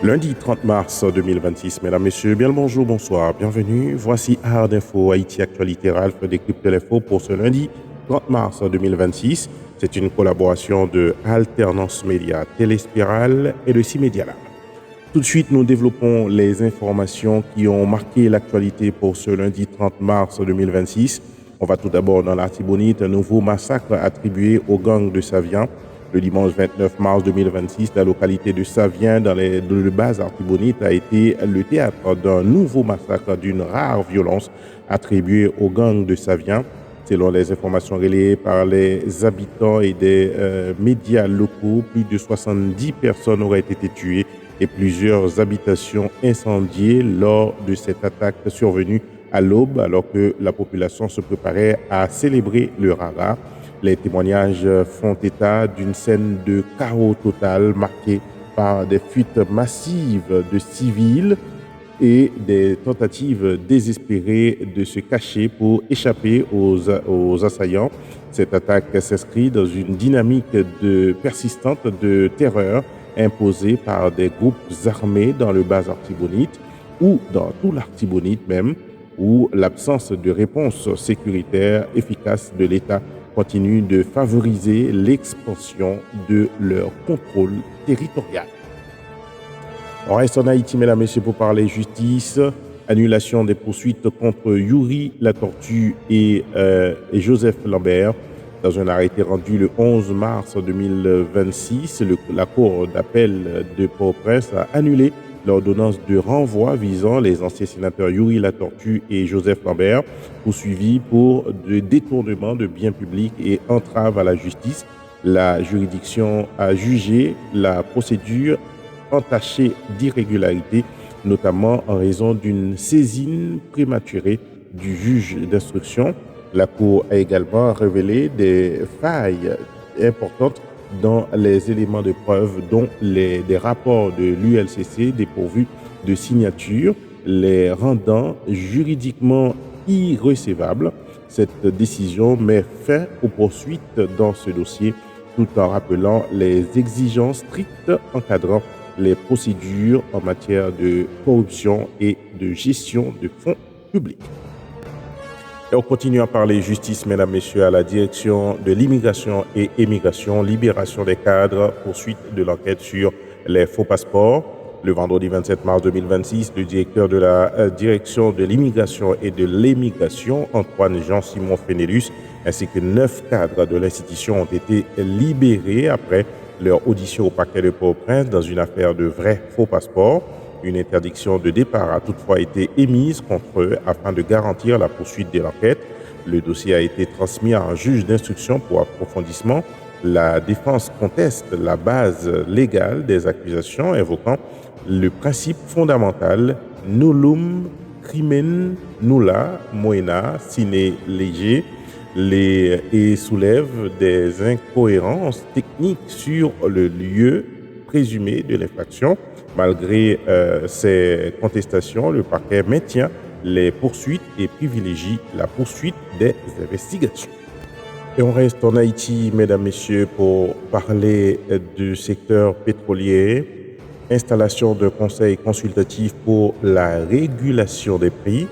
Lundi 30 mars 2026, mesdames, messieurs, bien le bonjour, bonsoir, bienvenue. Voici Hard Info, Haïti Actualité, Ralph décrypte l'info pour ce lundi 30 mars 2026. C'est une collaboration de Alternance Média, Téléspirale et de C-Media Lab. Tout de suite, nous développons les informations qui ont marqué l'actualité pour ce lundi 30 mars 2026. On va tout d'abord dans l'Artibonite, un nouveau massacre attribué au gang de Savian. Le dimanche 29 mars 2026, la localité de Savien, dans le bas Artibonite, a été le théâtre d'un nouveau massacre d'une rare violence attribuée au gang de Savien. Selon les informations relayées par les habitants et des médias locaux, plus de 70 personnes auraient été tuées et plusieurs habitations incendiées lors de cette attaque survenue à l'aube, alors que la population se préparait à célébrer le Rara. Les témoignages font état d'une scène de chaos total marquée par des fuites massives de civils et des tentatives désespérées de se cacher pour échapper aux assaillants. Cette attaque s'inscrit dans une dynamique persistante de terreur imposée par des groupes armés dans le bas Artibonite ou dans tout l'Artibonite même, où l'absence de réponse sécuritaire efficace de l'État continue de favoriser l'expansion de leur contrôle territorial. On reste en Haïti, mesdames, messieurs, pour parler justice. Annulation des poursuites contre Yuri La Tortue et Joseph Lambert. Dans un arrêté rendu le 11 mars 2026, la Cour d'appel de Port-au-Prince a annulé l'ordonnance de renvoi visant les anciens sénateurs Yuri La Tortue et Joseph Lambert, poursuivis pour de détournement de biens publics et entrave à la justice. La juridiction a jugé la procédure entachée d'irrégularités, notamment en raison d'une saisine prématurée du juge d'instruction. La Cour a également révélé des failles importantes dans les éléments de preuve, dont des rapports de l'ULCC dépourvus de signature, les rendant juridiquement irrecevables. Cette décision met fin aux poursuites dans ce dossier, tout en rappelant les exigences strictes encadrant les procédures en matière de corruption et de gestion de fonds publics. Et on continue à parler justice, mesdames, messieurs, à la direction de l'immigration et émigration, libération des cadres, poursuite de l'enquête sur les faux passeports. Le vendredi 27 mars 2026, le directeur de la direction de l'immigration et de l'émigration, Antoine Jean-Simon Fénélus, ainsi que 9 cadres de l'institution ont été libérés après leur audition au parquet de Port-au-Prince dans une affaire de vrais faux passeports. Une interdiction de départ a toutefois été émise contre eux afin de garantir la poursuite de l'enquête. Le dossier a été transmis à un juge d'instruction pour approfondissement. La défense conteste la base légale des accusations, invoquant le principe fondamental nullum crimen nulla moena sine lege et soulève des incohérences techniques sur le lieu présumé de l'infraction. Malgré ces contestations, le parquet maintient les poursuites et privilégie la poursuite des investigations. Et on reste en Haïti, mesdames, messieurs, pour parler du secteur pétrolier. Installation d'un conseil consultatif pour la régulation des prix.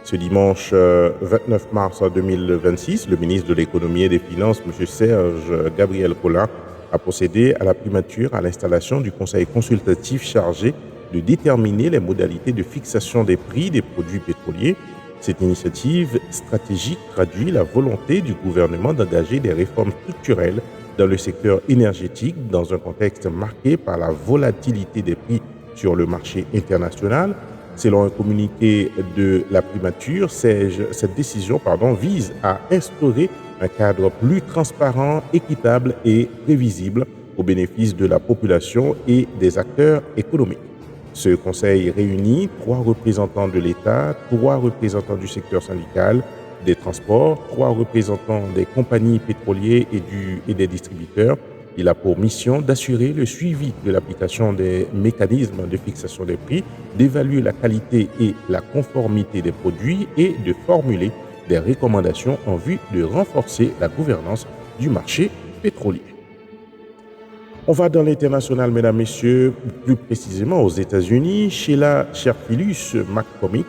Ce dimanche 29 mars 2026, le ministre de l'Économie et des Finances, M. Serge Gabriel Collin, a procédé à la primature à l'installation du conseil consultatif chargé de déterminer les modalités de fixation des prix des produits pétroliers. Cette initiative stratégique traduit la volonté du gouvernement d'engager des réformes structurelles dans le secteur énergétique dans un contexte marqué par la volatilité des prix sur le marché international. Selon un communiqué de la primature, cette décision vise à instaurer un cadre plus transparent, équitable et prévisible au bénéfice de la population et des acteurs économiques. Ce conseil réunit 3 représentants de l'État, 3 représentants du secteur syndical, des transports, 3 représentants des compagnies pétrolières et des distributeurs. Il a pour mission d'assurer le suivi de l'application des mécanismes de fixation des prix, d'évaluer la qualité et la conformité des produits et de formuler des recommandations en vue de renforcer la gouvernance du marché pétrolier. On va dans l'international, mesdames, messieurs, plus précisément aux États-Unis. Sheila Sherphilus McCormick,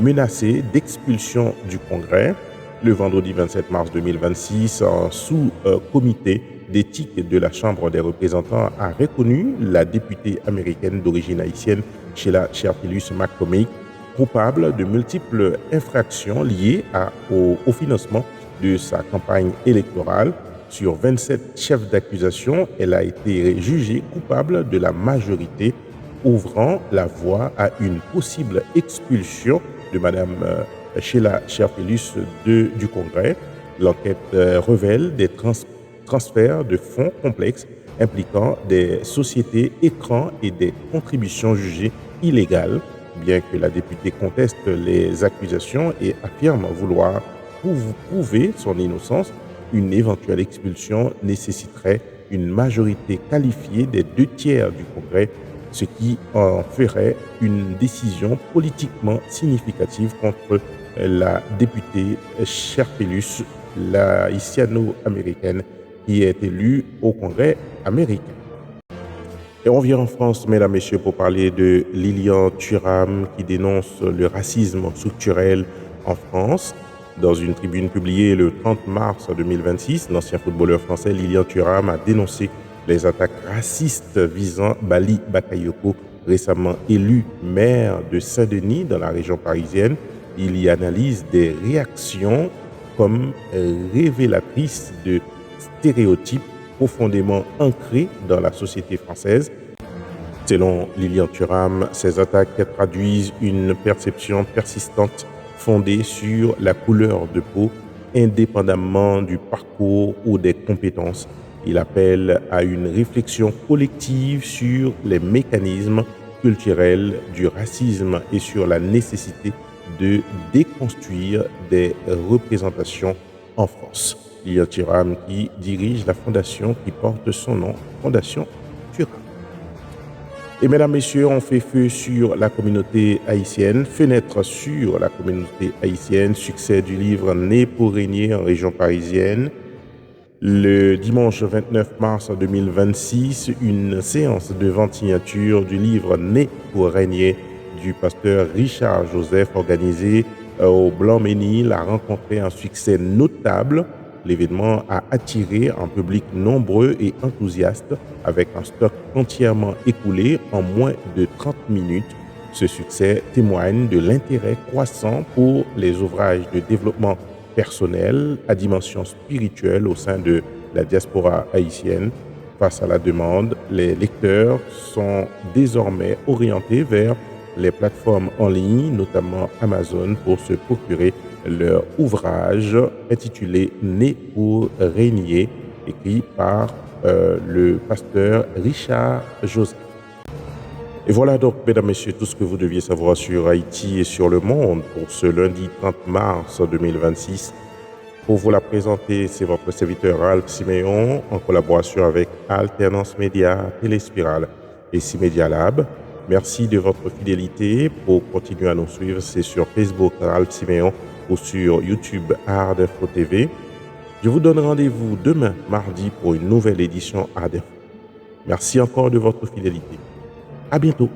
menacée d'expulsion du Congrès. Le vendredi 27 mars 2026, un sous-comité d'éthique de la Chambre des représentants a reconnu la députée américaine d'origine haïtienne Sheila Sherphilus McCormick coupable de multiples infractions liées au financement de sa campagne électorale. Sur 27 chefs d'accusation, elle a été jugée coupable de la majorité, ouvrant la voie à une possible expulsion de Mme Sheila Sherphilus du Congrès. L'enquête révèle des transferts de fonds complexes impliquant des sociétés écrans et des contributions jugées illégales. Bien que la députée conteste les accusations et affirme vouloir prouver son innocence, une éventuelle expulsion nécessiterait une majorité qualifiée des 2/3 du Congrès, ce qui en ferait une décision politiquement significative contre la députée Sherphilus, la haïtiano-américaine, qui est élue au Congrès américain. Et on vient en France, mesdames, messieurs, pour parler de Lilian Thuram qui dénonce le racisme structurel en France. Dans une tribune publiée le 30 mars 2026, l'ancien footballeur français Lilian Thuram a dénoncé les attaques racistes visant Bali Bakayoko, récemment élu maire de Saint-Denis dans la région parisienne. Il y analyse des réactions comme révélatrices de stéréotypes profondément ancrés dans la société française. Selon Lilian Thuram, ces attaques traduisent une perception persistante fondée sur la couleur de peau, indépendamment du parcours ou des compétences. Il appelle à une réflexion collective sur les mécanismes culturels du racisme et sur la nécessité de déconstruire des représentations en France. Lilian Thuram qui dirige la fondation qui porte son nom, Fondation Thuram. Et mesdames, messieurs, on fait feu sur la communauté haïtienne, fenêtre sur la communauté haïtienne, succès du livre Né pour régner en région parisienne. Le dimanche 29 mars 2026, une séance de vente signature du livre Né pour régner du pasteur Richard Joseph organisée au Blanc-Ménil a rencontré un succès notable. L'événement a attiré un public nombreux et enthousiaste avec un stock entièrement écoulé en moins de 30 minutes. Ce succès témoigne de l'intérêt croissant pour les ouvrages de développement personnel à dimension spirituelle au sein de la diaspora haïtienne. Face à la demande, les lecteurs sont désormais orientés vers les plateformes en ligne, notamment Amazon, pour se procurer leur ouvrage intitulé Né pour régner, écrit par le pasteur Richard Joseph. Et voilà donc, mesdames, messieurs, tout ce que vous deviez savoir sur Haïti et sur le monde pour ce lundi 30 mars 2026. Pour vous la présenter, c'est votre serviteur Alpes Siméon en collaboration avec Alternance Média, Téléspirale et C-Media Lab. Merci de votre fidélité. Pour continuer à nous suivre, c'est sur Facebook Alpes Siméon ou sur YouTube Art Info TV. Je vous donne rendez-vous demain, mardi, pour une nouvelle édition Art Info. Merci encore de votre fidélité. À bientôt.